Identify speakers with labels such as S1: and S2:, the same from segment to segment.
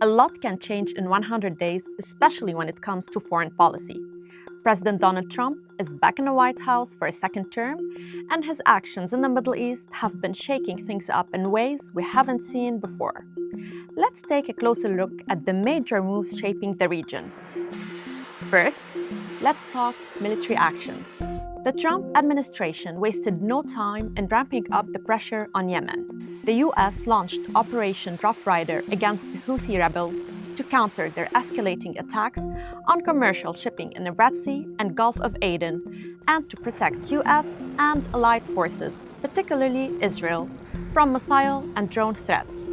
S1: A lot can change in 100 days, especially when it comes to foreign policy. President Donald Trump is back in the White House for a second term, and his actions in the Middle East have been shaking things up in ways we haven't seen before. Let's take a closer look at the major moves shaping the region. First, let's talk military action. The Trump administration wasted no time in ramping up the pressure on Yemen. The US launched Operation Rough Rider against the Houthi rebels to counter their escalating attacks on commercial shipping in the Red Sea and Gulf of Aden, and to protect US and allied forces, particularly Israel, from missile and drone threats.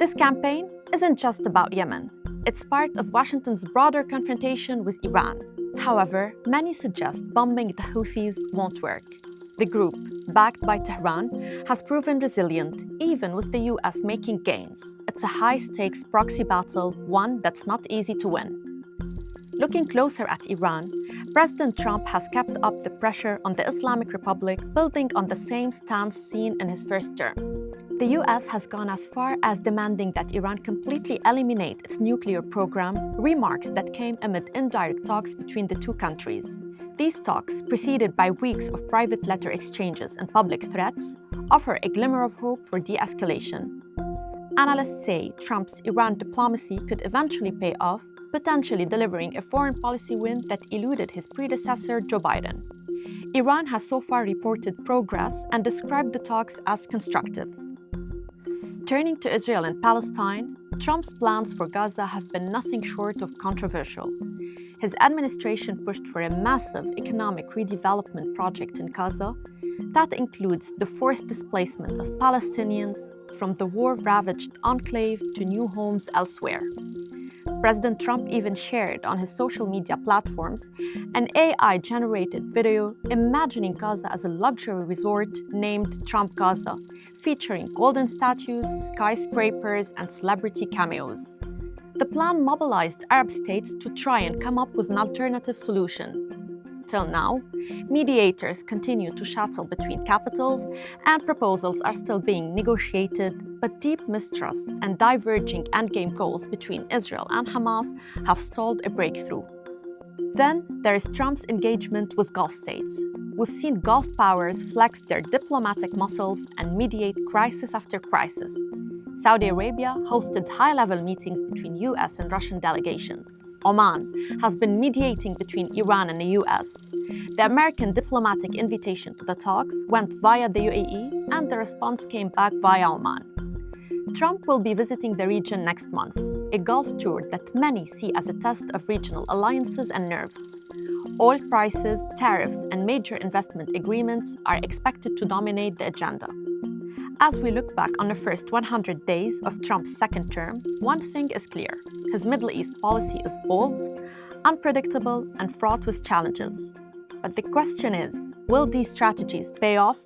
S1: This campaign isn't just about Yemen. It's part of Washington's broader confrontation with Iran. However, many suggest bombing the Houthis won't work. The group, backed by Tehran, has proven resilient, even with the US making gains. It's a high-stakes proxy battle, one that's not easy to win. Looking closer at Iran, President Trump has kept up the pressure on the Islamic Republic, building on the same stance seen in his first term. The US has gone as far as demanding that Iran completely eliminate its nuclear program, remarks that came amid indirect talks between the two countries. These talks, preceded by weeks of private letter exchanges and public threats, offer a glimmer of hope for de-escalation. Analysts say Trump's Iran diplomacy could eventually pay off, potentially delivering a foreign policy win that eluded his predecessor, Joe Biden. Iran has so far reported progress and described the talks as constructive. Turning to Israel and Palestine, Trump's plans for Gaza have been nothing short of controversial. His administration pushed for a massive economic redevelopment project in Gaza that includes the forced displacement of Palestinians from the war-ravaged enclave to new homes elsewhere. President Trump even shared on his social media platforms an AI-generated video imagining Gaza as a luxury resort named Trump Gaza, featuring golden statues, skyscrapers, and celebrity cameos. The plan mobilized Arab states to try and come up with an alternative solution. Till now, mediators continue to shuttle between capitals, and proposals are still being negotiated, but deep mistrust and diverging endgame goals between Israel and Hamas have stalled a breakthrough. Then there is Trump's engagement with Gulf states. We've seen Gulf powers flex their diplomatic muscles and mediate crisis after crisis. Saudi Arabia hosted high-level meetings between US and Russian delegations. Oman has been mediating between Iran and the US. The American diplomatic invitation to the talks went via the UAE, and the response came back via Oman. Trump will be visiting the region next month, a Gulf tour that many see as a test of regional alliances and nerves. Oil prices, tariffs, and major investment agreements are expected to dominate the agenda. As we look back on the first 100 days of Trump's second term, one thing is clear. His Middle East policy is bold, unpredictable, and fraught with challenges. But the question is, will these strategies pay off?